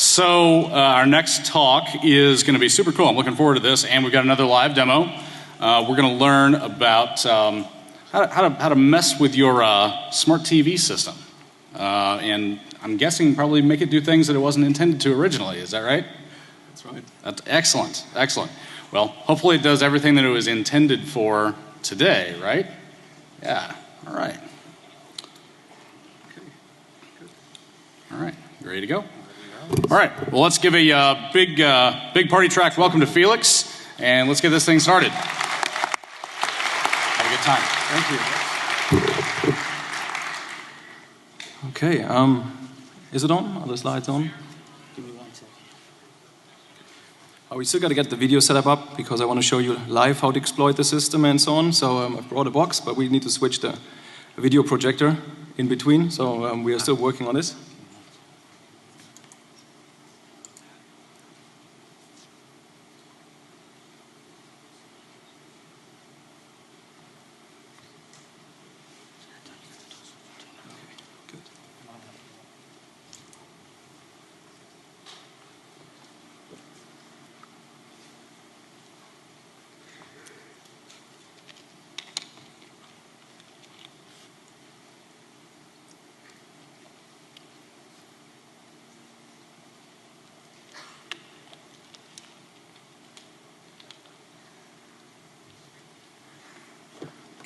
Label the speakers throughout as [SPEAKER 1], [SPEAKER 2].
[SPEAKER 1] Our next talk is going to be super cool. I'm looking forward to this, and we've got another live demo. We're going to learn about how to mess with your smart TV system, and I'm guessing probably make it do things that it wasn't intended to originally. Is that right?
[SPEAKER 2] That's right.
[SPEAKER 1] That's excellent, excellent. Well, hopefully it does everything that it was intended for today, right? Yeah. All right.
[SPEAKER 2] Okay. Good.
[SPEAKER 1] All right. You ready to go? All right. Well, let's give a big party track welcome to Felix, and let's get this thing started. Have a good time.
[SPEAKER 2] Thank you. Okay. Is it on? Are the slides on?
[SPEAKER 3] Give me 1 second.
[SPEAKER 2] We still got to get the video setup up because I want to show you live how to exploit the system and so on. So I've brought a box, but we need to switch the video projector in between. So we are still working on this.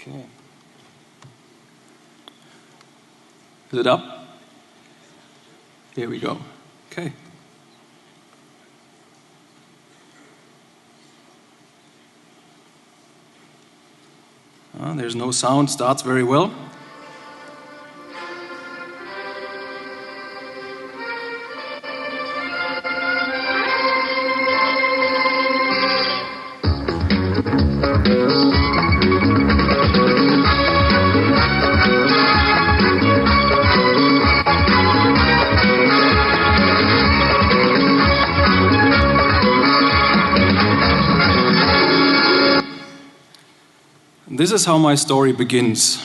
[SPEAKER 2] Okay. Is it up? Here we go. Okay. There's no sound, starts very well. This is how my story begins.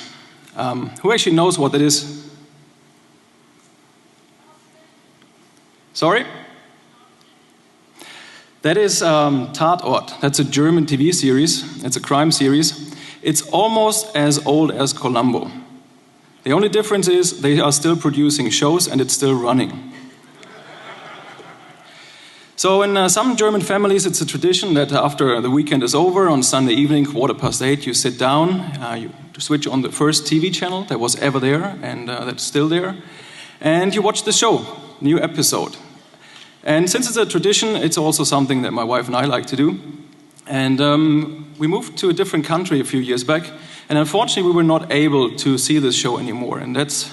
[SPEAKER 2] Who actually knows what that is? Sorry? That is Tatort. That's a German TV series. It's a crime series. It's almost as old as Columbo. The only difference is they are still producing shows and it's still running. So in some German families, it's a tradition that after the weekend is over, on Sunday evening, 8:15, you sit down, you switch on the first TV channel that was ever there, and that's still there, and you watch the show, new episode. And since it's a tradition, it's also something that my wife and I like to do. And we moved to a different country a few years back, and unfortunately we were not able to see this show anymore, and that's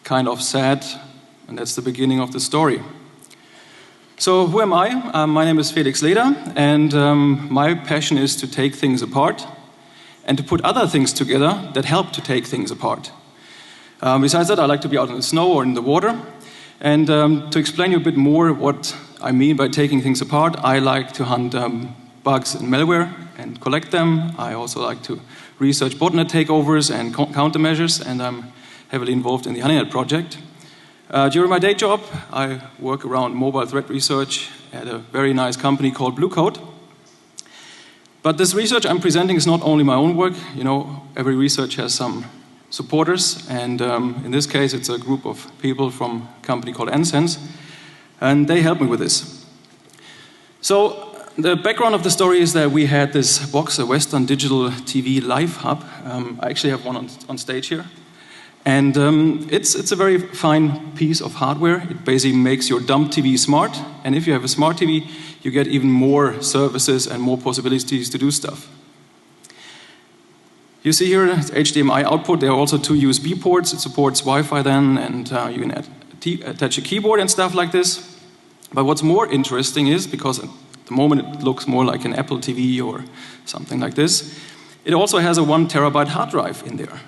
[SPEAKER 2] kind of sad, and that's the beginning of the story. So who am I? My name is Felix Leder, and my passion is to take things apart and to put other things together that help to take things apart. Besides that, I like to be out in the snow or in the water. And to explain you a bit more what I mean by taking things apart, I like to hunt bugs and malware and collect them. I also like to research botnet takeovers and countermeasures, and I'm heavily involved in the Honeynet project. During my day job, I work around mobile threat research at a very nice company called Blue Coat. But this research I'm presenting is not only my own work. You know, every research has some supporters, and in this case, it's a group of people from a company called NSense, and they help me with this. So the background of the story is that we had this box, a Western Digital TV Live Hub. I actually have one on stage here. And it's a very fine piece of hardware. It basically makes your dumb TV smart. And if you have a smart TV, you get even more services and more possibilities to do stuff. You see here it's HDMI output. There are also 2 USB ports. It supports Wi-Fi then, and you can attach a keyboard and stuff like this. But what's more interesting is, because at the moment it looks more like an Apple TV or something like this, it also has a 1 terabyte hard drive in there.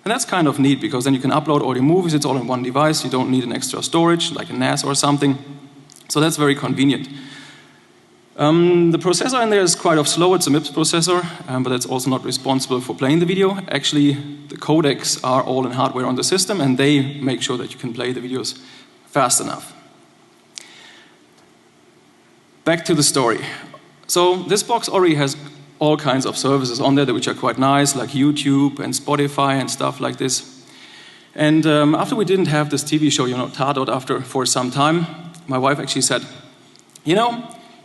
[SPEAKER 2] And that's kind of neat, because then you can upload all your movies, it's all in one device, you don't need an extra storage, like a NAS or something. So that's very convenient. The processor in there is quite slow, it's a MIPS processor, but that's also not responsible for playing the video. Actually, the codecs are all in hardware on the system, and they make sure that you can play the videos fast enough. back to the story. So this box already has all kinds of services on there which are quite nice, like YouTube and Spotify and stuff like this. And after we didn't have this TV show, Tatort, for some time, my wife actually said, you're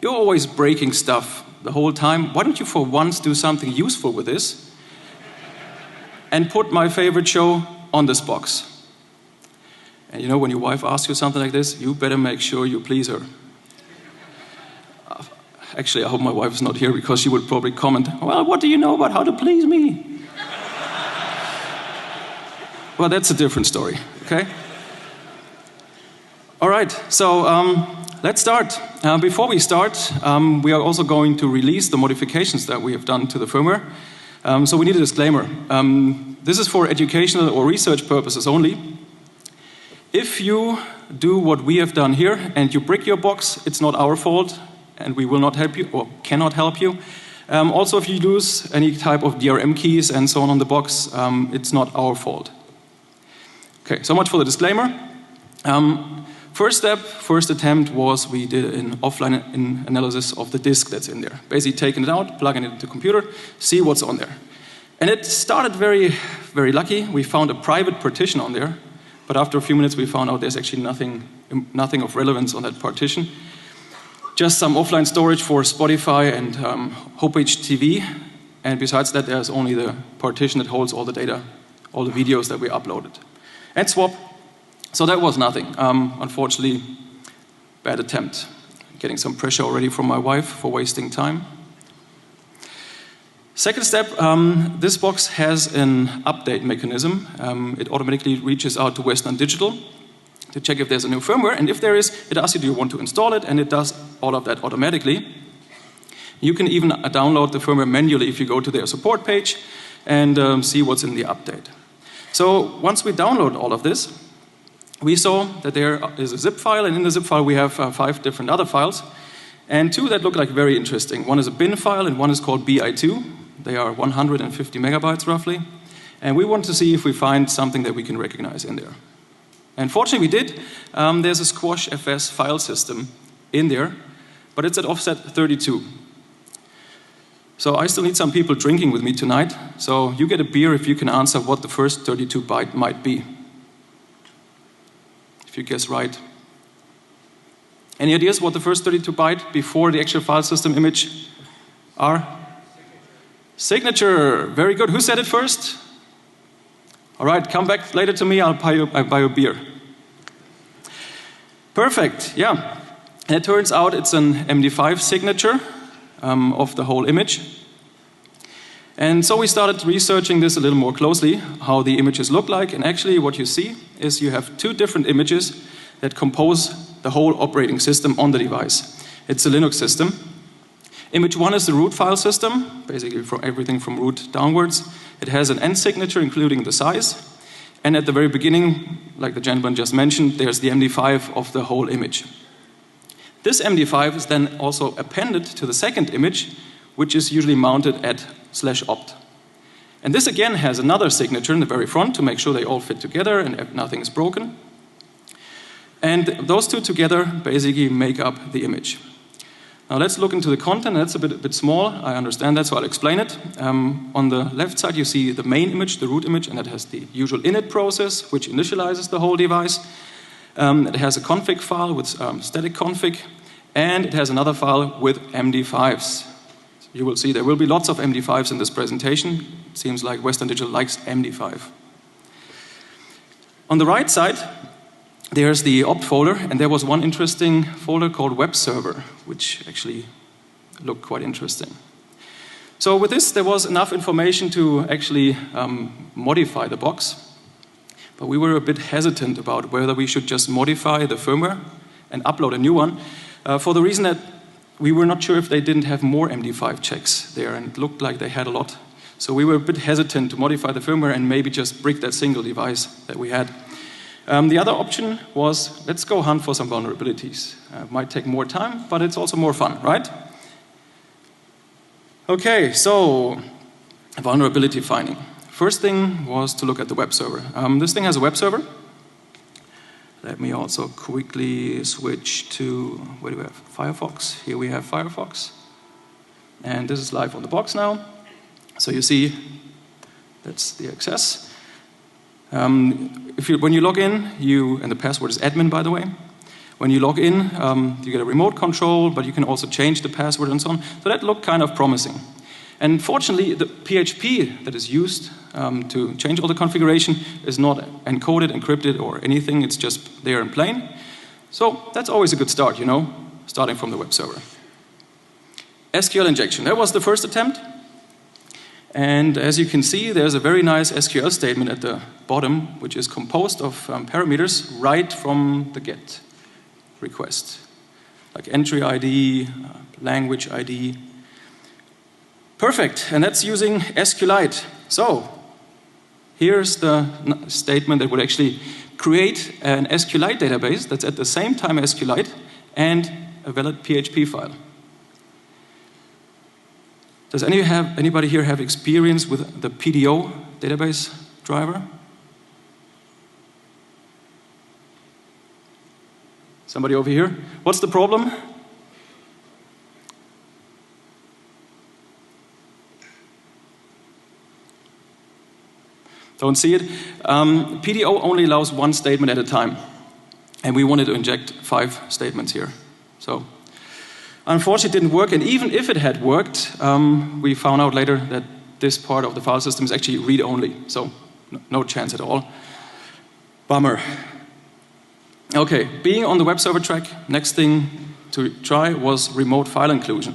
[SPEAKER 2] always breaking stuff the whole time. Why don't you for once do something useful with this and put my favorite show on this box? And when your wife asks you something like this, you better make sure you please her. Actually, I hope my wife is not here because she would probably comment, well, what do you know about how to please me? Well, that's a different story, okay? All right, so let's start. Before we start, we are also going to release the modifications that we have done to the firmware. So we need a disclaimer. This is for educational or research purposes only. If you do what we have done here and you brick your box, it's not our fault and we will not help you or cannot help you. Also, if you lose any type of DRM keys and so on the box, it's not our fault. Okay, so much for the disclaimer. First attempt was we did an offline analysis of the disk that's in there. Basically taking it out, plugging it into the computer, see what's on there. And it started very, very lucky. We found a private partition on there, but after a few minutes we found out there's actually nothing of relevance on that partition. Just some offline storage for Spotify and NinjaTV, and besides that there's only the partition that holds all the data, all the videos that we uploaded. And swap. So that was nothing. Unfortunately, bad attempt. Getting some pressure already from my wife for wasting time. Second step, this box has an update mechanism. It automatically reaches out to Western Digital to check if there's a new firmware, and if there is, it asks you, do you want to install it, and it does all of that automatically. You can even download the firmware manually if you go to their support page and see what's in the update. So once we download all of this, we saw that there is a zip file, and in the zip file we have 5 different other files, and 2 that look like very interesting. One is a bin file and one is called BI2. They are 150 megabytes roughly, and we want to see if we find something that we can recognize in there. And fortunately we did. There's a Squash FS file system in there, but it's at offset 32. So I still need some people drinking with me tonight, so you get a beer if you can answer what the first 32 byte might be. If you guess right. Any ideas what the first 32 byte before the actual file system image are? Signature. Very good. Who said it first? All right, come back later to me, I'll buy you a beer. Perfect, yeah. And it turns out it's an MD5 signature of the whole image. And so we started researching this a little more closely, how the images look like, and actually what you see is you have 2 different images that compose the whole operating system on the device. It's a Linux system. Image 1 is the root file system, basically from everything from root downwards. It has an end signature including the size, and at the very beginning, like the gentleman just mentioned, there's the MD5 of the whole image. This MD5 is then also appended to the second image, which is usually mounted at /opt. And this again has another signature in the very front to make sure they all fit together and nothing is broken. And those 2 together basically make up the image. Now let's look into the content. That's a bit small, I understand that, so I'll explain it. On the left side you see the main image, the root image, and that has the usual init process, which initializes the whole device. It has a config file with static config, and it has another file with MD5s. You will see there will be lots of MD5s in this presentation. It seems like Western Digital likes MD5. On the right side, there's the opt folder, and there was one interesting folder called web server, which actually looked quite interesting. So with this, there was enough information to actually modify the box, but we were a bit hesitant about whether we should just modify the firmware and upload a new one, for the reason that we were not sure if they didn't have more MD5 checks there, and it looked like they had a lot. So we were a bit hesitant to modify the firmware and maybe just brick that single device that we had. The other option was, let's go hunt for some vulnerabilities. Might take more time, but it's also more fun, right? Okay, so vulnerability finding. First thing was to look at the web server. This thing has a web server. Let me also quickly switch to, where do we have? Firefox. Here we have Firefox. And this is live on the box now. So you see, that's the access. When you log in, and the password is admin, by the way. When you log in, you get a remote control, but you can also change the password and so on. So that looked kind of promising. And fortunately, the PHP that is used to change all the configuration is not encoded, encrypted, or anything. It's just there in plain. So that's always a good start, you know, starting from the web server. SQL injection. That was the first attempt. And as you can see, there's a very nice SQL statement at the bottom, which is composed of parameters right from the GET request, like entry ID, language ID. Perfect, and that's using SQLite. So here's the statement that would actually create an SQLite database that's at the same time SQLite and a valid PHP file. Does anybody here have experience with the PDO database driver? Somebody over here? What's the problem? Don't see it. PDO only allows one statement at a time. And we wanted to inject 5 statements here. So, unfortunately, it didn't work. And even if it had worked, we found out later that this part of the file system is actually read-only. So, no chance at all. Bummer. Okay, being on the web server track, next thing to try was remote file inclusion.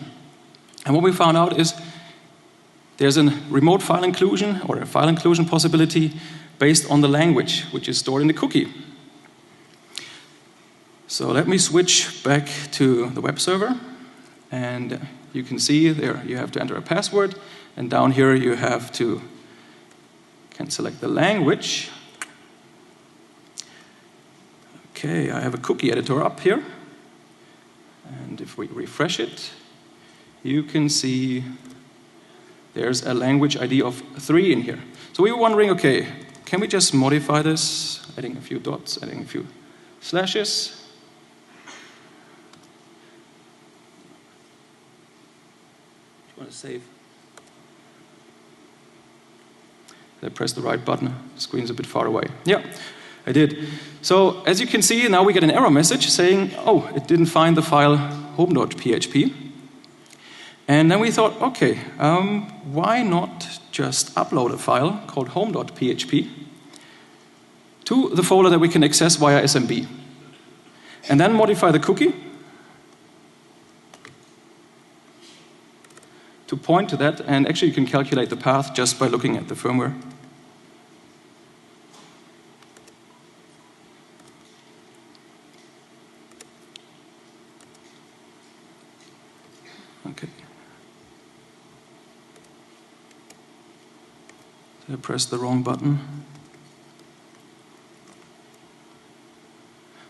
[SPEAKER 2] And what we found out is there's a remote file inclusion or a file inclusion possibility based on the language, which is stored in the cookie. So let me switch back to the web server. And you can see there you have to enter a password. And down here you can select the language. Okay, I have a cookie editor up here. And if we refresh it, you can see there's a language ID of 3 in here. So we were wondering, okay, can we just modify this, adding a few dots, adding a few slashes? Do you want to save? Did I press the right button? The screen's a bit far away. Yeah, I did. So as you can see, now we get an error message saying, oh, it didn't find the file home.php. And then we thought, okay, why not just upload a file called home.php to the folder that we can access via SMB. And then modify the cookie to point to that, and actually you can calculate the path just by looking at the firmware. Okay. I pressed the wrong button.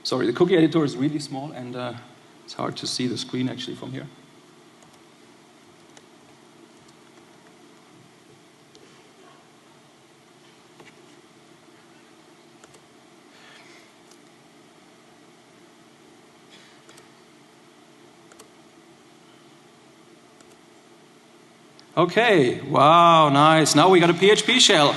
[SPEAKER 2] Sorry, the cookie editor is really small and it's hard to see the screen actually from here. Okay, wow, nice. Now we got a PHP shell.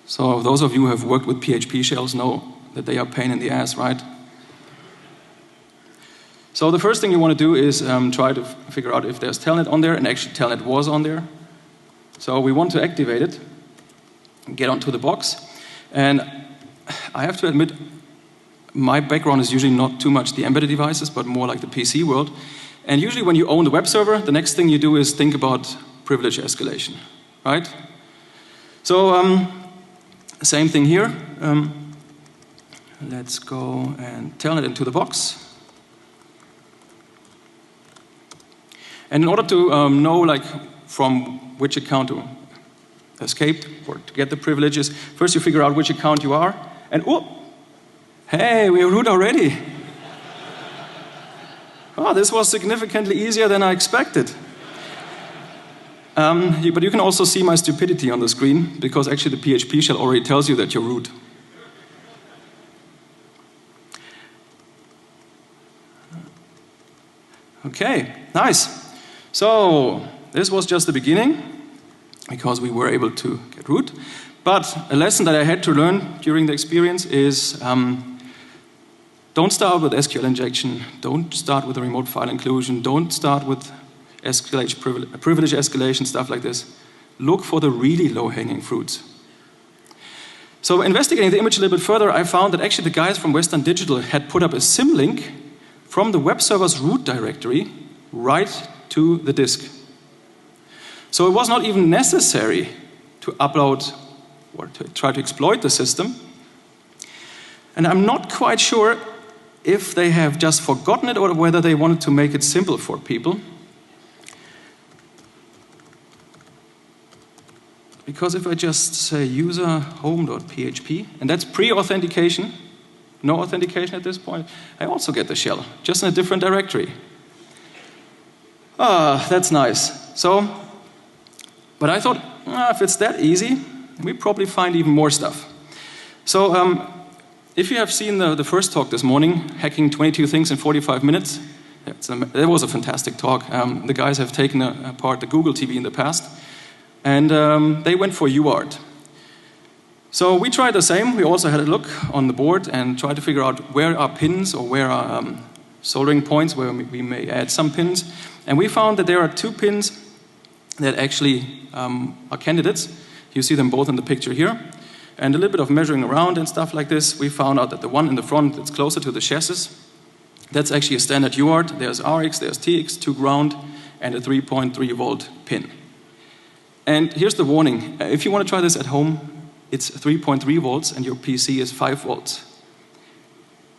[SPEAKER 2] So those of you who have worked with PHP shells know that they are a pain in the ass, right? So the first thing you want to do is try to figure out if there's telnet on there, and actually telnet was on there. So we want to activate it, get onto the box, and I have to admit, my background is usually not too much the embedded devices, but more like the PC world. And usually when you own the web server, the next thing you do is think about privilege escalation, right? So same thing here. Let's go and telnet into the box. And in order to know like from which account to escape or to get the privileges, first you figure out which account you are, and whoop! Hey, we're root already. Oh, this was significantly easier than I expected. But you can also see my stupidity on the screen, because actually the PHP shell already tells you that you're root. Okay, nice. So this was just the beginning, because we were able to get root. But a lesson that I had to learn during the experience is don't start with SQL injection, don't start with a remote file inclusion, don't start with privilege escalation, stuff like this. Look for the really low-hanging fruits. So investigating the image a little bit further, I found that actually the guys from Western Digital had put up a symlink from the web server's root directory right to the disk. So it was not even necessary to upload or to try to exploit the system. And I'm not quite sure if they have just forgotten it or whether they wanted to make it simple for people. Because if I just say user home.php, and that's pre-authentication, no authentication at this point, I also get the shell, just in a different directory. Ah, that's nice. So, but I thought, if it's that easy, we probably find even more stuff. So, if you have seen the first talk this morning, hacking 22 things in 45 minutes, that was a fantastic talk. The guys have taken apart the Google TV in the past, and they went for UART. So we tried the same. We also had a look on the board and tried to figure out where are pins or where are soldering points where we may add some pins. And we found that there are 2 pins that actually are candidates. You see them both in the picture here. And a little bit of measuring around and stuff like this, we found out that the one in the front that's closer to the chassis, that's actually a standard UART. There's RX, there's TX, 2 ground, and a 3.3 volt pin. And here's the warning. If you want to try this at home, it's 3.3 volts and your PC is 5 volts.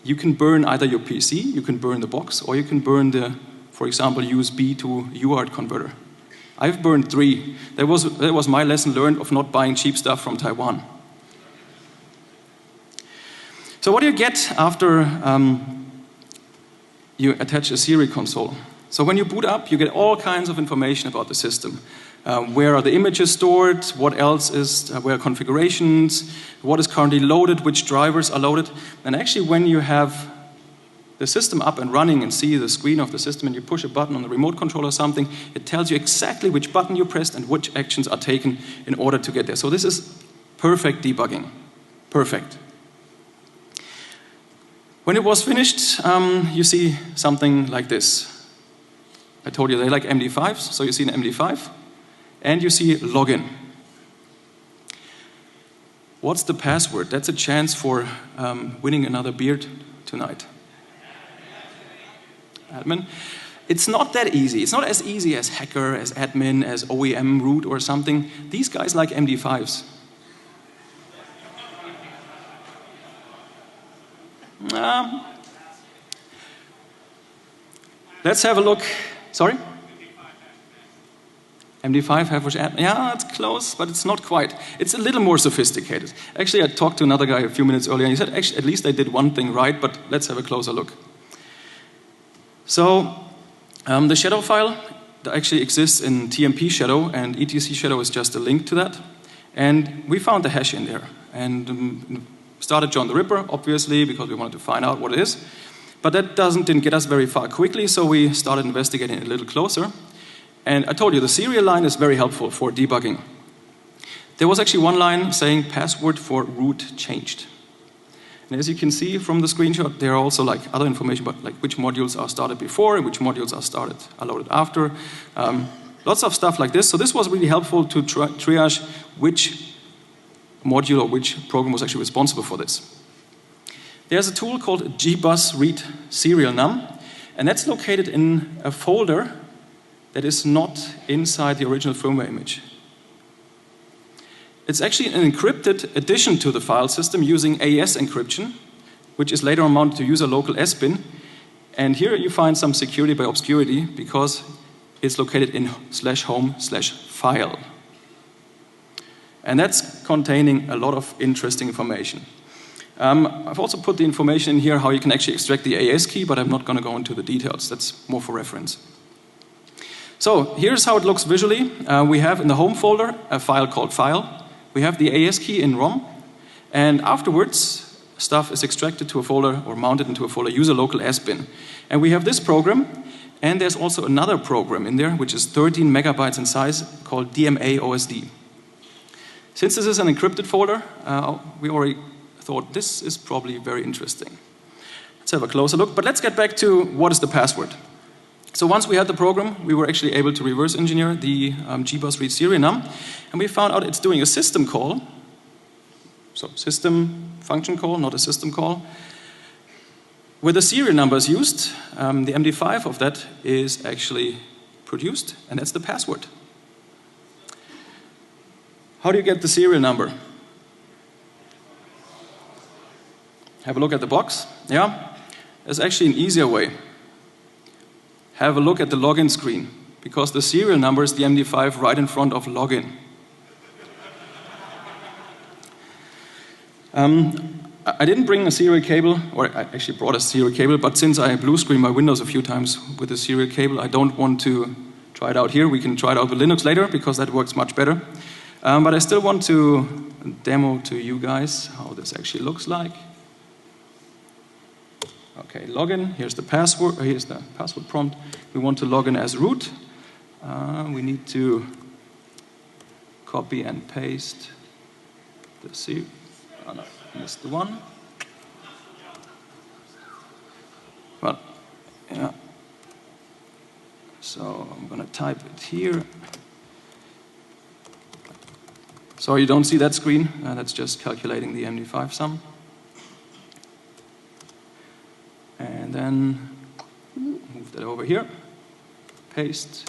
[SPEAKER 2] You can burn either your PC, you can burn the box, or you can burn the, for example, USB to UART converter. I've burned 3. That was my lesson learned of not buying cheap stuff from Taiwan. So what do you get after you attach a serial console? So when you boot up, you get all kinds of information about the system. Where are the images stored? What else is, where are configurations? What is currently loaded? Which drivers are loaded? And actually when you have the system up and running and see the screen of the system and you push a button on the remote control or something, it tells you exactly which button you pressed and which actions are taken in order to get there. So this is perfect debugging. Perfect. When it was finished, you see something like this. I told you they like MD5s, so you see an MD5. And you see login. What's the password? That's a chance for winning another beer tonight. Admin. It's not that easy. It's not as easy as hacker, as admin, as OEM root or something. These guys like MD5s. Let's have a look. Sorry? MD5 average admin. Yeah, it's close, but it's not quite. It's a little more sophisticated. Actually, I talked to another guy a few minutes earlier, and he said, actually, at least they did one thing right, but let's have a closer look. So, the shadow file actually exists in TMP shadow, and ETC shadow is just a link to that. And we found the hash in there. And started John the Ripper, obviously, because we wanted to find out what it is. But that didn't get us very far quickly, so we started investigating it a little closer. And I told you, the serial line is very helpful for debugging. There was actually one line saying password for root changed. And as you can see from the screenshot, there are also like other information about like which modules are started before and which modules are loaded after. Lots of stuff like this. So this was really helpful to triage which module or which program was actually responsible for this. There's a tool called gbus read serial num, and that's located in a folder that is not inside the original firmware image. It's actually an encrypted addition to the file system using AES encryption, which is later on mounted to user local S-bin. And here you find some security by obscurity because it's located in /home/file. And that's containing a lot of interesting information. I've also put the information in here how you can actually extract the AES key, but I'm not going to go into the details. That's more for reference. So here's how it looks visually. We have in the home folder a file called file. We have the AS key in ROM. And afterwards, stuff is extracted to a folder or mounted into a folder, user local S bin. And we have this program. And there's also another program in there, which is 13 megabytes in size, called DMA OSD. Since this is an encrypted folder, we already thought this is probably very interesting. Let's have a closer look. But let's get back to what is the password. So once we had the program, we were actually able to reverse engineer the GBus read serial num, and we found out it's doing a system call. So system function call, not a system call. Where the serial number is used, the MD5 of that is actually produced, and that's the password. How do you get the serial number? Have a look at the box. Yeah, there's actually an easier way. Have a look at the login screen, because the serial number is the MD5 right in front of login. I didn't bring a serial cable, or I actually brought a serial cable, but since I blue screened my Windows a few times with a serial cable, I don't want to try it out here. We can try it out with Linux later, because that works much better. But I still want to demo to you guys how this actually looks like. Okay, login. Here's the password. Here's the password prompt. We want to log in as root. We need to copy and paste the serial. Oh no, missed the one. Well, yeah. So I'm going to type it here. So you don't see that screen. That's just calculating the MD5 sum. And then move that over here. Paste.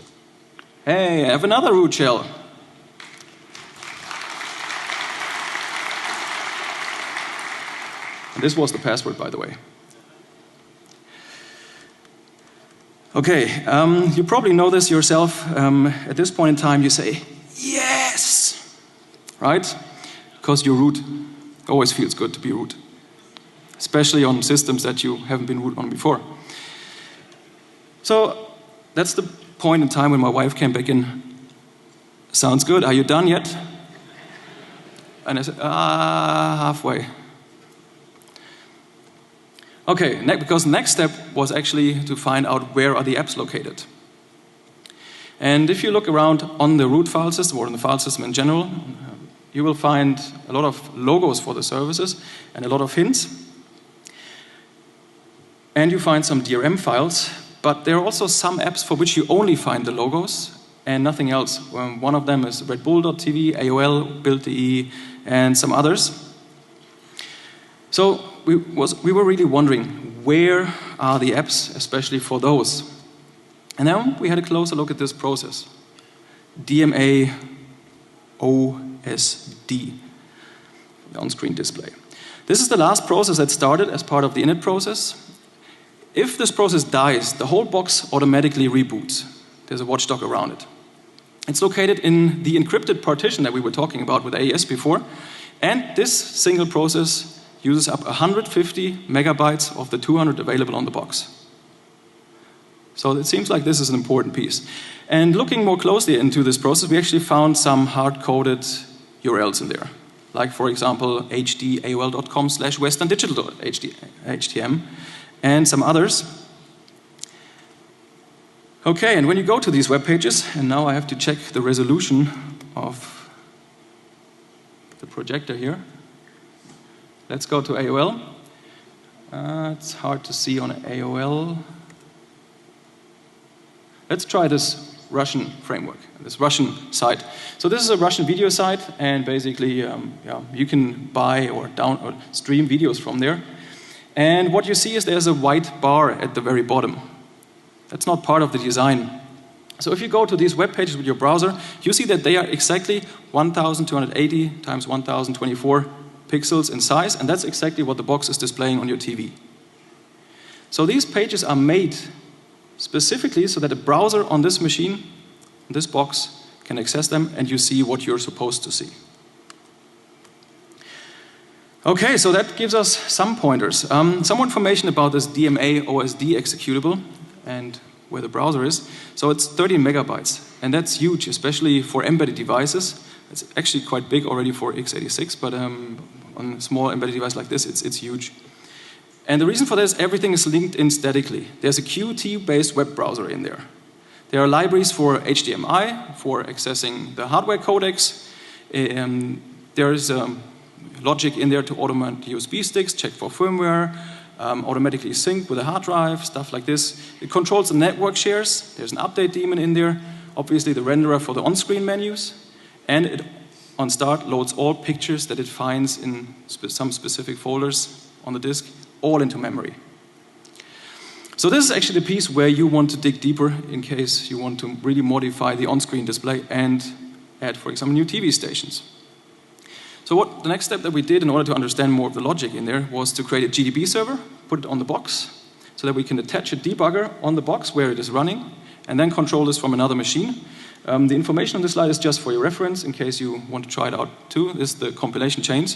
[SPEAKER 2] Hey, I have another root shell. And this was the password, by the way. Okay, you probably know this yourself. At this point in time, you say, yes! Right? Because you're root. Always feels good to be root. Especially on systems that you haven't been root on before. So that's the point in time when my wife came back in. Sounds good. Are you done yet? And I said, halfway. Okay, because the next step was actually to find out where are the apps located. And if you look around on the root file system or in the file system in general, you will find a lot of logos for the services and a lot of hints. And you find some DRM files, but there are also some apps for which you only find the logos and nothing else. One of them is redbull.tv, AOL, Build.de, and some others. So we were really wondering, where are the apps, especially for those? And then we had a closer look at this process. DMA OSD, the on-screen display. This is the last process that started as part of the init process. If this process dies, the whole box automatically reboots. There's a watchdog around it. It's located in the encrypted partition that we were talking about with AES before. And this single process uses up 150 megabytes of the 200 available on the box. So it seems like this is an important piece. And looking more closely into this process, we actually found some hard-coded URLs in there. Like, for example, hdaol.com/westerndigital.htm. And some others. Okay, and when you go to these web pages, and now I have to check the resolution of the projector here. Let's go to AOL. It's hard to see on AOL. Let's try this Russian framework, this Russian site. So this is a Russian video site, and basically you can buy or stream videos from there. And what you see is there's a white bar at the very bottom. That's not part of the design. So if you go to these web pages with your browser, you see that they are exactly 1280 times 1024 pixels in size, and that's exactly what the box is displaying on your TV. So these pages are made specifically so that a browser on this machine, this box, can access them and you see what you're supposed to see. Okay, so that gives us some pointers. Some more information about this DMA OSD executable and where the browser is. So it's 30 megabytes, and that's huge, especially for embedded devices. It's actually quite big already for x86, but on a small embedded device like this, it's huge. And the reason for this, everything is linked in statically. There's a Qt-based web browser in there. There are libraries for HDMI, for accessing the hardware codecs. There is logic in there to automate USB sticks, check for firmware, automatically sync with a hard drive, stuff like this. It controls the network shares. There's an update daemon in there. Obviously the renderer for the on-screen menus. And it, on start, loads all pictures that it finds in some specific folders on the disk, all into memory. So this is actually the piece where you want to dig deeper in case you want to really modify the on-screen display and add, for example, new TV stations. So the next step that we did in order to understand more of the logic in there was to create a GDB server, put it on the box, so that we can attach a debugger on the box where it is running, and then control this from another machine. The information on this slide is just for your reference in case you want to try it out too. This is the compilation chains.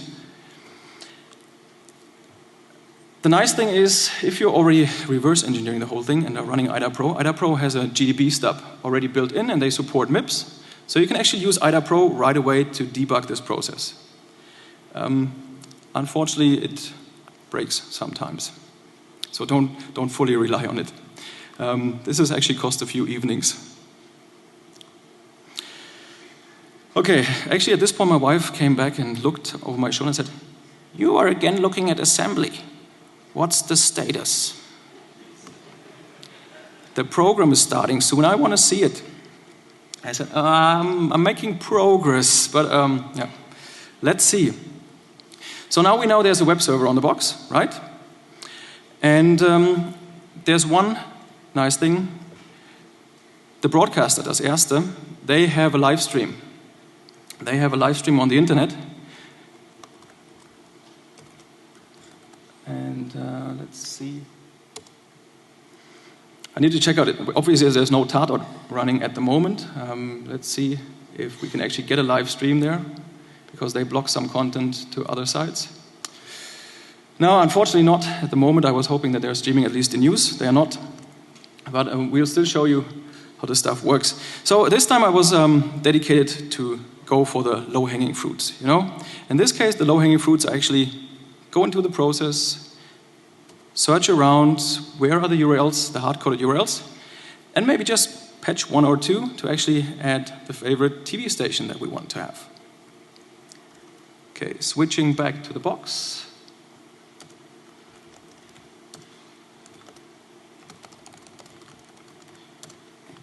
[SPEAKER 2] The nice thing is, if you're already reverse engineering the whole thing and are running IDA Pro has a GDB stub already built in, and they support MIPS. So you can actually use IDA Pro right away to debug this process. Unfortunately, it breaks sometimes. So don't fully rely on it. This has actually cost a few evenings. Okay, actually at this point my wife came back and looked over my shoulder and said, "You are again looking at assembly. What's the status?" "The program is starting soon, I want to see it." I said, I'm making progress, but yeah, let's see. So now we know there's a web server on the box, right? And there's one nice thing. The broadcaster, das Erste, they have a live stream. They have a live stream on the internet. And let's see. I need to check out it. Obviously, there's no Tardot running at the moment. Let's see if we can actually get a live stream there, because they block some content to other sites. No, unfortunately not at the moment. I was hoping that they're streaming at least the news. They are not. But we'll still show you how this stuff works. So this time I was dedicated to go for the low-hanging fruits, you know? In this case, the low-hanging fruits are actually go into the process, search around, where are the URLs, the hard-coded URLs, and maybe just patch one or two to actually add the favorite TV station that we want to have. Okay, switching back to the box.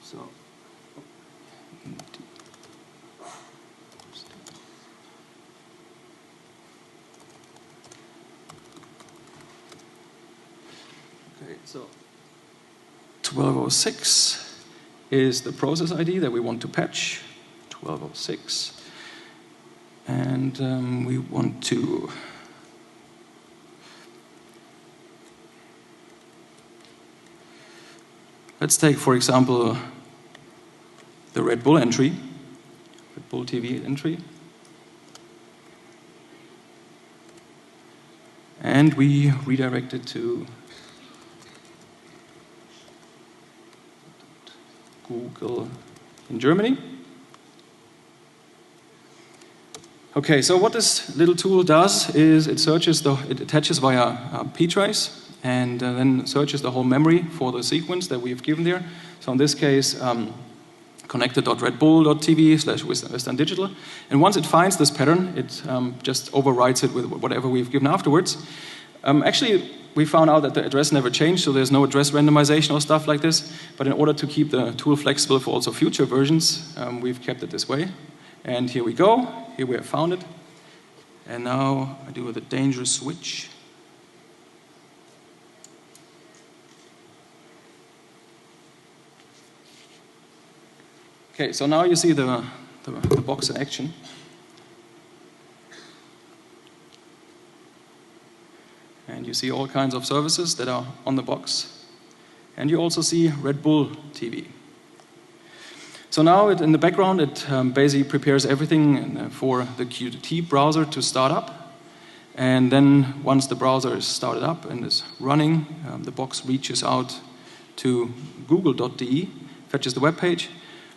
[SPEAKER 2] So, okay, so 1206 is the process ID that we want to patch. 1206. And we want to let's take, for example, the Red Bull entry, Red Bull TV entry. And we redirect it to Google in Germany. Okay, so what this little tool does is it attaches via ptrace and then searches the whole memory for the sequence that we've given there. So in this case, connected.redbull.tv/Western Digital. And once it finds this pattern, it just overwrites it with whatever we've given afterwards. Actually, we found out that the address never changed, so there's no address randomization or stuff like this. But in order to keep the tool flexible for also future versions, we've kept it this way. And here we go. Here we have found it. And now I do the dangerous switch. Okay, so now you see the box in action. And you see all kinds of services that are on the box. And you also see Red Bull TV. So now in the background, it basically prepares everything for the Qt browser to start up. And then once the browser is started up and is running, the box reaches out to google.de, fetches the web page.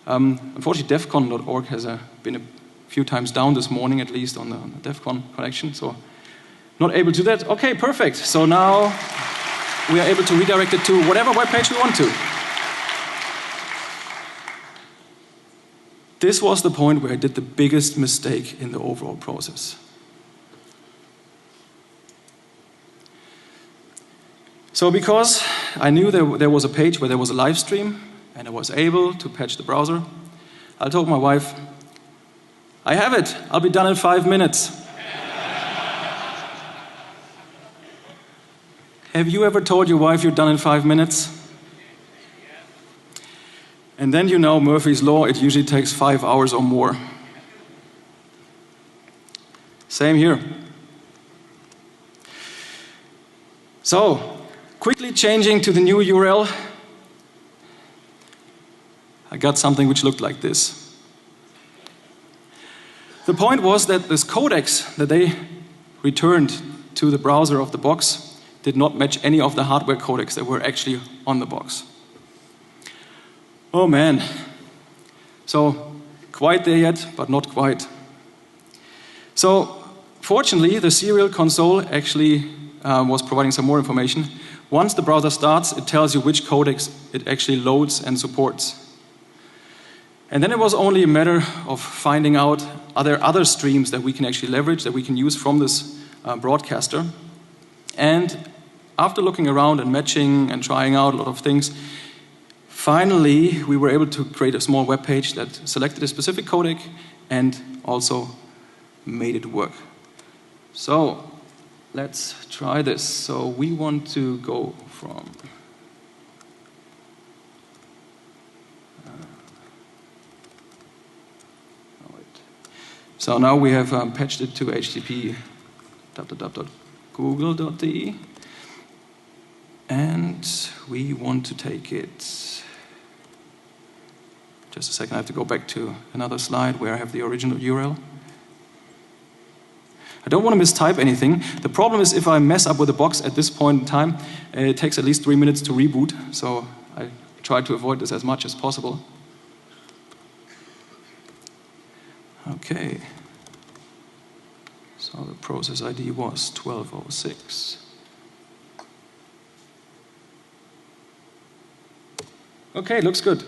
[SPEAKER 2] Unfortunately, defcon.org has been a few times down this morning, at least on the defcon connection, so not able to do that. Okay, perfect. So now we are able to redirect it to whatever web page we want to. This was the point where I did the biggest mistake in the overall process. So because I knew there was a page where there was a live stream and I was able to patch the browser, I told my wife, I have it, I'll be done in 5 minutes. Have you ever told your wife you're done in 5 minutes? And then you know Murphy's Law, it usually takes 5 hours or more. Same here. So, quickly changing to the new URL, I got something which looked like this. The point was that this codecs that they returned to the browser of the box did not match any of the hardware codecs that were actually on the box. Oh man. So, quite there yet, but not quite. So, fortunately, the serial console actually was providing some more information. Once the browser starts, it tells you which codecs it actually loads and supports. And then it was only a matter of finding out, are there other streams that we can actually leverage, that we can use from this broadcaster. And after looking around and matching and trying out a lot of things, finally we were able to create a small web page that selected a specific codec and also made it work. So let's try this. So we want to go from so now we have patched it to HTTP google.de, and we want to take it. Just a second, I have to go back to another slide where I have the original URL. I don't want to mistype anything. The problem is if I mess up with the box at this point in time, it takes at least 3 minutes to reboot, so I try to avoid this as much as possible. Okay. So the process ID was 1206. Okay, looks good.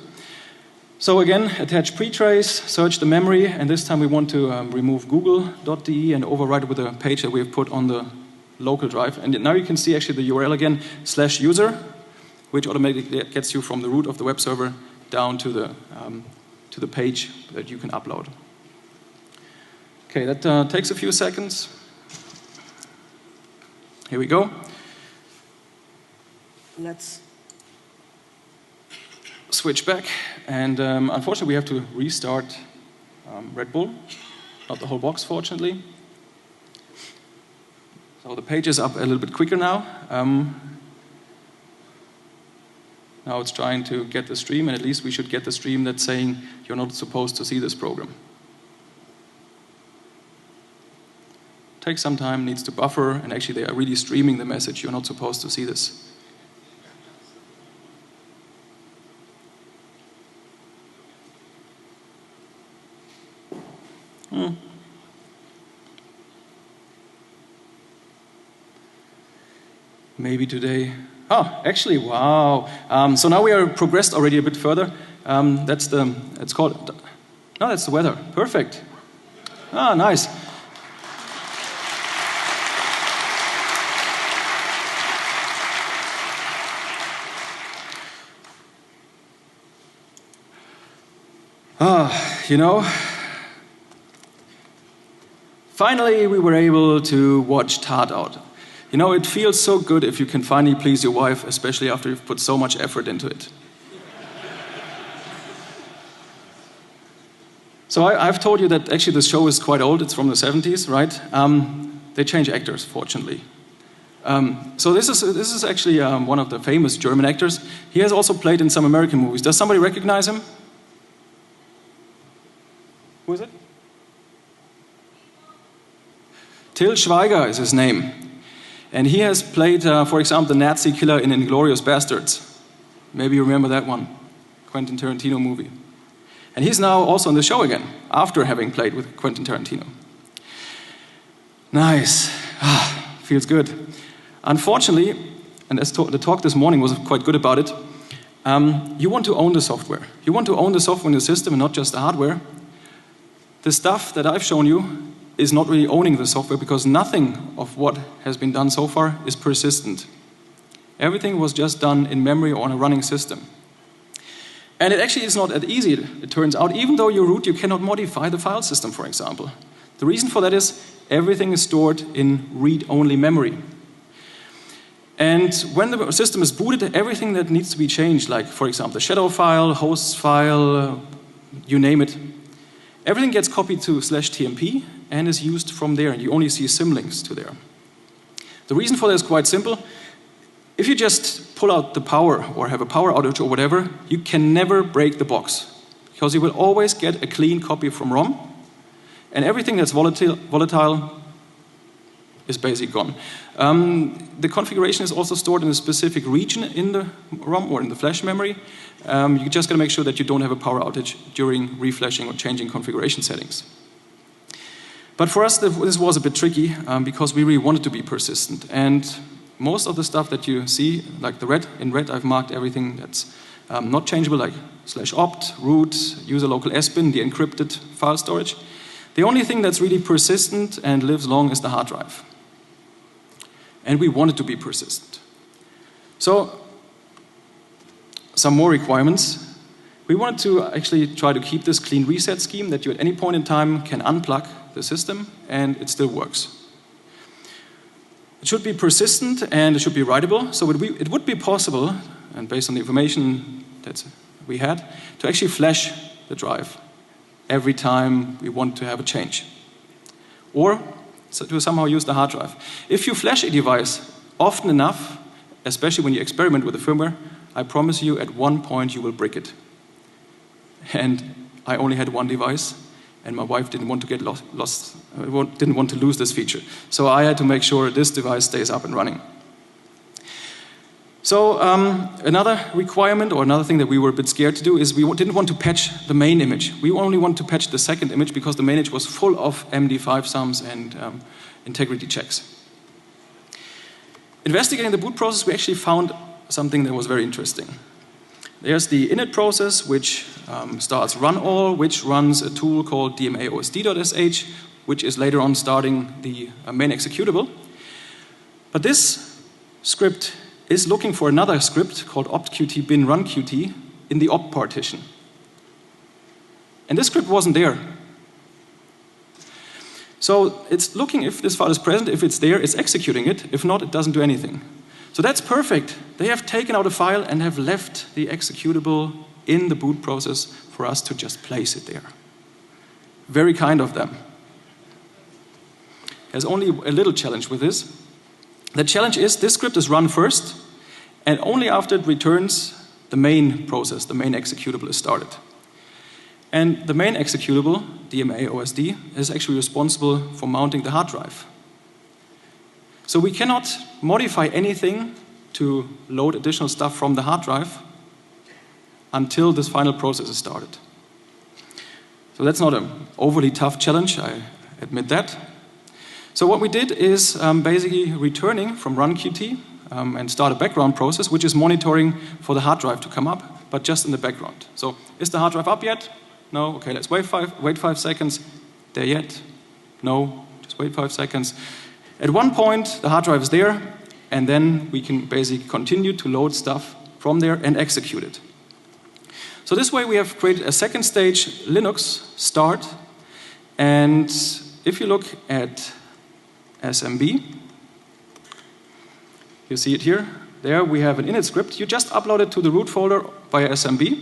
[SPEAKER 2] So again, attach pretrace, search the memory, and this time we want to remove google.de and override it with a page that we have put on the local drive. And now you can see actually the URL again, /user, which automatically gets you from the root of the web server down to the page that you can upload. Okay, that takes a few seconds. Here we go. Let's switch back, and unfortunately we have to restart Red Bull, not the whole box fortunately. So the page is up a little bit quicker now. Now it's trying to get the stream, and at least we should get the stream that's saying you're not supposed to see this program. Takes some time, needs to buffer, and actually they are really streaming the message, you're not supposed to see this. Maybe today. Oh, actually, wow. So now we are progressed already a bit further. That's the weather. Perfect. Ah, nice. You know, finally we were able to watch Tart out. You know, it feels so good if you can finally please your wife, especially after you've put so much effort into it. So I've told you that actually this show is quite old, it's from the 70s, right? They change actors, fortunately. So this is actually one of the famous German actors. He has also played in some American movies. Does somebody recognize him? Who is it? Till Schweiger is his name. And he has played, for example, the Nazi killer in Inglourious Basterds. Maybe you remember that one, Quentin Tarantino movie. And he's now also on the show again, after having played with Quentin Tarantino. Nice. Feels good. Unfortunately, and the talk this morning was quite good about it, you want to own the software. You want to own the software in the system and not just the hardware. The stuff that I've shown you is not really owning the software because nothing of what has been done so far is persistent. Everything was just done in memory or on a running system. And it actually is not that easy, it turns out. Even though you root, you cannot modify the file system, for example. The reason for that is everything is stored in read-only memory. And when the system is booted, everything that needs to be changed, like, for example, the shadow file, hosts file, you name it, everything gets copied to /tmp and is used from there, and you only see symlinks to there. The reason for that is quite simple. If you just pull out the power or have a power outage or whatever, you can never break the box because you will always get a clean copy from ROM, and everything that's volatile is basically gone. The configuration is also stored in a specific region in the ROM or in the flash memory. You just got to make sure that you don't have a power outage during reflashing or changing configuration settings. But for us, this was a bit tricky because we really wanted to be persistent. And most of the stuff that you see, like in red, I've marked everything that's not changeable, like /opt, root, user local sbin, the encrypted file storage. The only thing that's really persistent and lives long is the hard drive. And we wanted to be persistent. So, some more requirements. We wanted to actually try to keep this clean reset scheme that you at any point in time can unplug the system and it still works. It should be persistent and it should be writable. So it would be possible, and based on the information that we had, to actually flash the drive every time we want to have a change. Or to somehow use the hard drive. If you flash a device often enough, especially when you experiment with the firmware, I promise you at one point you will brick it. And I only had one device, and my wife didn't want to get didn't want to lose this feature. So I had to make sure this device stays up and running. So another requirement, or another thing that we were a bit scared to do, is we didn't want to patch the main image. We only want to patch the second image because the main image was full of MD5 sums and integrity checks. Investigating the boot process, we actually found something that was very interesting. There's the init process, which starts run all, which runs a tool called dmaosd.sh, which is later on starting the main executable. But this script is looking for another script called optqt bin runqt in the opt partition. And this script wasn't there. So it's looking if this file is present. If it's there, it's executing it. If not, it doesn't do anything. So that's perfect. They have taken out a file and have left the executable in the boot process for us to just place it there. Very kind of them. There's only a little challenge with this. The challenge is this script is run first, and only after it returns, the main process, the main executable is started. And the main executable, dmaosd, is actually responsible for mounting the hard drive. So we cannot modify anything to load additional stuff from the hard drive until this final process is started. So that's not an overly tough challenge, I admit that. So what we did is basically returning from runqt and start a background process, which is monitoring for the hard drive to come up, but just in the background. So is the hard drive up yet? No? Okay, let's wait 5 seconds. There yet? No? Just wait 5 seconds. At one point, the hard drive is there, and then we can basically continue to load stuff from there and execute it. So this way we have created a second stage Linux start, and if you look at SMB, you see it here. There we have an init script. You just upload it to the root folder via SMB,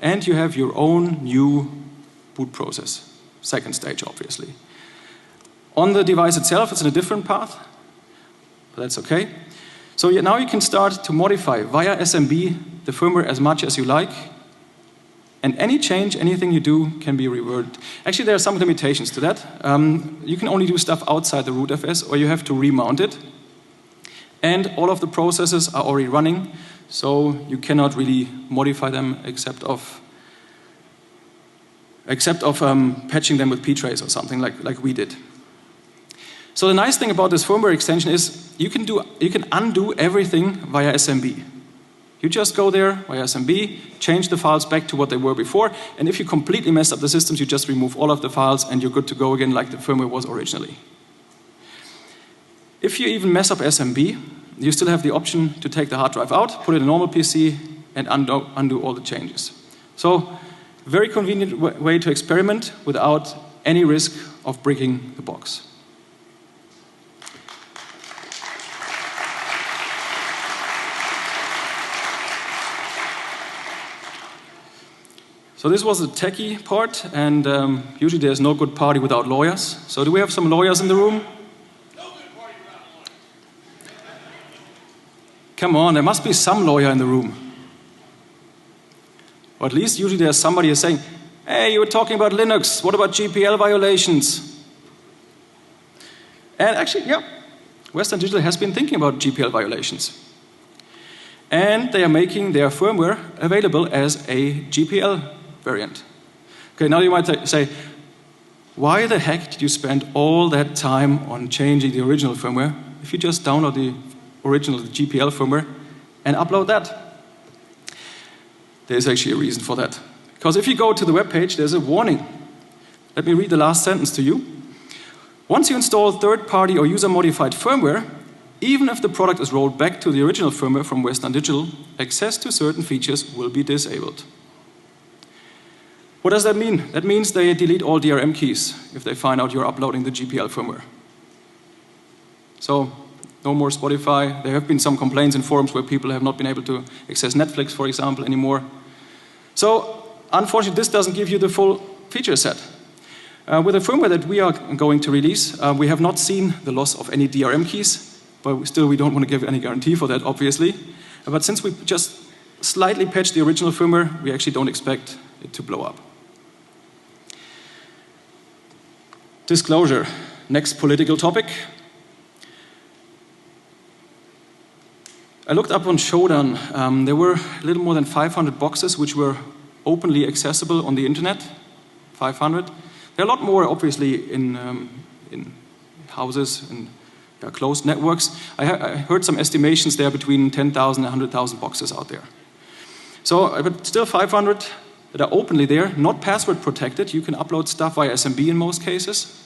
[SPEAKER 2] and you have your own new boot process. Second stage, obviously. On the device itself, it's in a different path, but that's okay. So now you can start to modify via SMB the firmware as much as you like, and any change, anything you do can be reverted. Actually, there are some limitations to that. You can only do stuff outside the rootfs, or you have to remount it. And all of the processes are already running, So you cannot really modify them except of patching them with ptrace or something like we did. So the nice thing about this firmware extension is you can undo everything via SMB. You just go there via SMB, change the files back to what they were before, and if you completely mess up the systems, you just remove all of the files and you're good to go again like the firmware was originally. If you even mess up SMB, you still have the option to take the hard drive out, put it in a normal PC, and undo all the changes. So, very convenient way to experiment without any risk of breaking the box. So this was the techie part, and usually there's no good party without lawyers. So do we have some lawyers in the room? No good party without lawyers. Come on, there must be some lawyer in the room. Or at least usually there's somebody who's saying, hey, you were talking about Linux, what about GPL violations? And actually, yeah, Western Digital has been thinking about GPL violations. And they are making their firmware available as a GPL variant. Okay, now you might say, why the heck did you spend all that time on changing the original firmware if you just download the original GPL firmware and upload that? There's actually a reason for that. Because if you go to the web page, there's a warning. Let me read the last sentence to you. Once you install third-party or user-modified firmware, even if the product is rolled back to the original firmware from Western Digital, access to certain features will be disabled. What does that mean? That means they delete all DRM keys if they find out you're uploading the GPL firmware. So, no more Spotify. There have been some complaints in forums where people have not been able to access Netflix, for example, anymore. So, unfortunately, this doesn't give you the full feature set. With the firmware that we are going to release, we have not seen the loss of any DRM keys, but still we don't want to give any guarantee for that, obviously. But since we just slightly patched the original firmware, we actually don't expect it to blow up. Disclosure, next political topic. I looked up on Shodan. There were a little more than 500 boxes which were openly accessible on the internet. 500. There are a lot more, obviously, in houses and closed networks. I heard some estimations there between 10,000 and 100,000 boxes out there. So, but still 500 that are openly there, not password protected. You can upload stuff via SMB in most cases.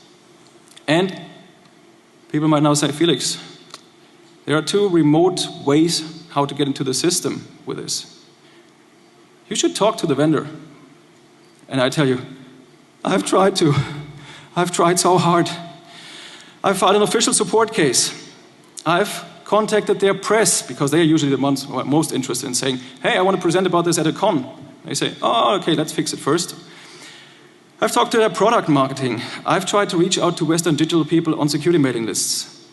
[SPEAKER 2] And people might now say, Felix, there are two remote ways how to get into the system with this. You should talk to the vendor. And I tell you, I've tried to. I've tried so hard. I've filed an official support case. I've contacted their press, because they are usually the ones who are most interested in saying, hey, I want to present about this at a con. They say, oh, okay, let's fix it first. I've talked to their product marketing. I've tried to reach out to Western Digital people on security mailing lists.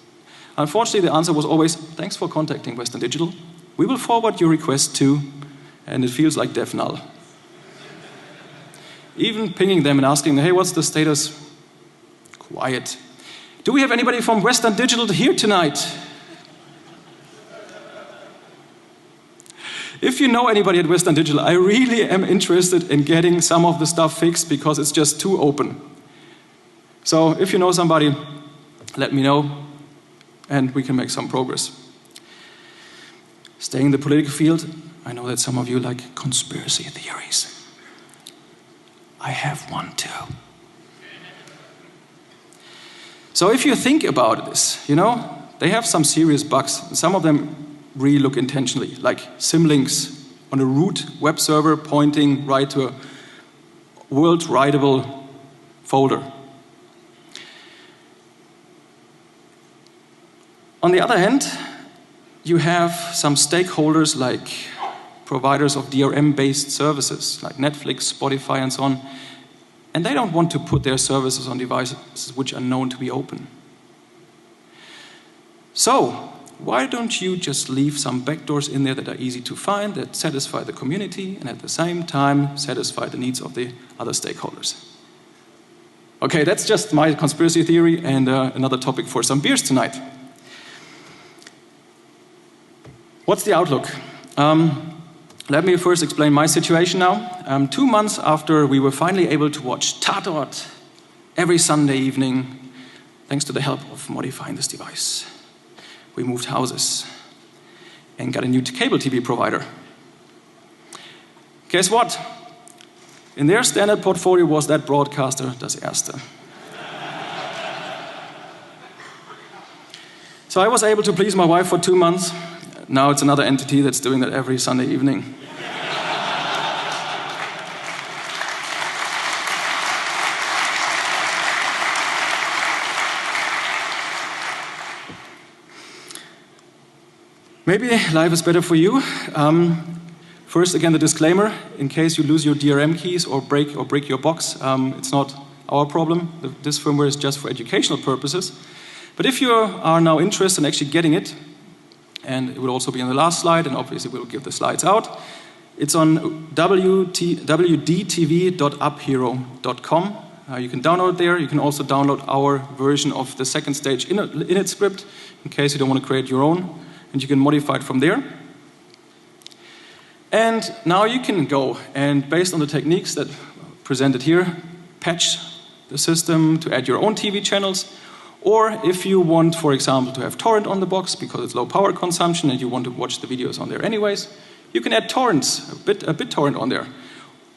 [SPEAKER 2] Unfortunately, the answer was always, thanks for contacting Western Digital. We will forward your request to, and it feels like death null. Even pinging them and asking, hey, what's the status? Quiet. Do we have anybody from Western Digital here tonight? If you know anybody at Western Digital, I really am interested in getting some of the stuff fixed because it's just too open. So if you know somebody, let me know and we can make some progress. Staying in the political field, I know that some of you like conspiracy theories. I have one too. So if you think about this, you know, they have some serious bugs. Some of them really look intentionally, like symlinks on a root web server pointing right to a world writable folder. On the other hand, you have some stakeholders like providers of DRM-based services, like Netflix, Spotify, and so on, and they don't want to put their services on devices which are known to be open. So, why don't you just leave some backdoors in there that are easy to find, that satisfy the community, and at the same time satisfy the needs of the other stakeholders? Okay, that's just my conspiracy theory and another topic for some beers tonight. What's the outlook? Let me first explain my situation now. 2 months after we were finally able to watch Tatort every Sunday evening, thanks to the help of modifying this device, we moved houses and got a new cable TV provider. Guess what? In their standard portfolio was that broadcaster, das Erste. So I was able to please my wife for 2 months. Now it's another entity that's doing that every Sunday evening. Maybe life is better for you. First, again, the disclaimer: in case you lose your DRM keys or break your box, it's not our problem. This firmware is just for educational purposes. But if you are now interested in actually getting it, and it will also be on the last slide, and obviously we'll give the slides out, it's on wdtv.uphero.com. You can download there. You can also download our version of the second stage init script, in case you don't want to create your own, and you can modify it from there. And now you can go and, based on the techniques that are presented here, patch the system to add your own TV channels. Or if you want, for example, to have torrent on the box because it's low power consumption and you want to watch the videos on there anyways, you can add torrents, a BitTorrent on there.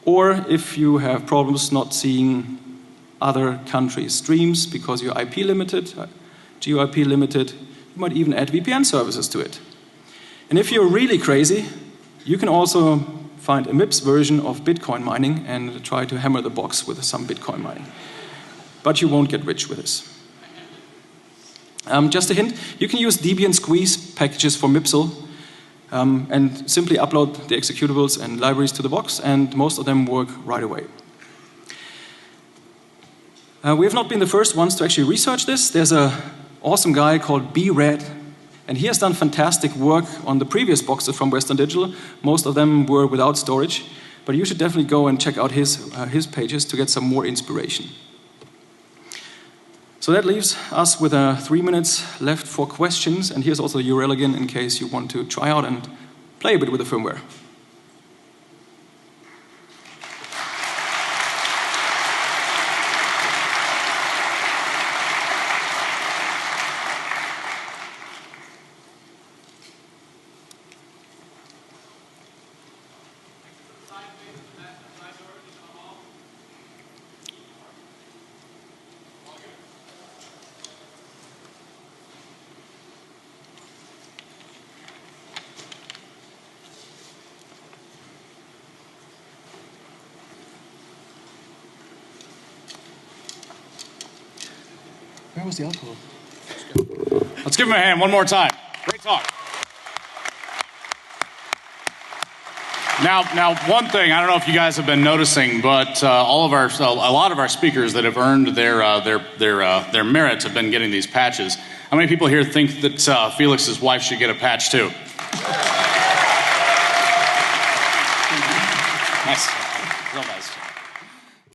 [SPEAKER 2] Or if you have problems not seeing other countries' streams because you're IP limited, GeoIP limited, you might even add VPN services to it. And if you're really crazy, you can also find a MIPS version of Bitcoin mining and try to hammer the box with some Bitcoin mining. But you won't get rich with this. Just a hint, you can use Debian Squeeze packages for MIPSL and simply upload the executables and libraries to the box, and most of them work right away. We have not been the first ones to actually research this. There's an awesome guy called B-Red, and he has done fantastic work on the previous boxes from Western Digital. Most of them were without storage, but you should definitely go and check out his pages to get some more inspiration. So that leaves us with 3 minutes left for questions, and here's also the URL again in case you want to try out and play a bit with the firmware. Where was the alcohol?
[SPEAKER 1] Let's give him a hand one more time. Great talk. Now, one thing, I don't know if you guys have been noticing, but a lot of our speakers that have earned their merits have been getting these patches. How many people here think that Felix's wife should get a patch too? Nice.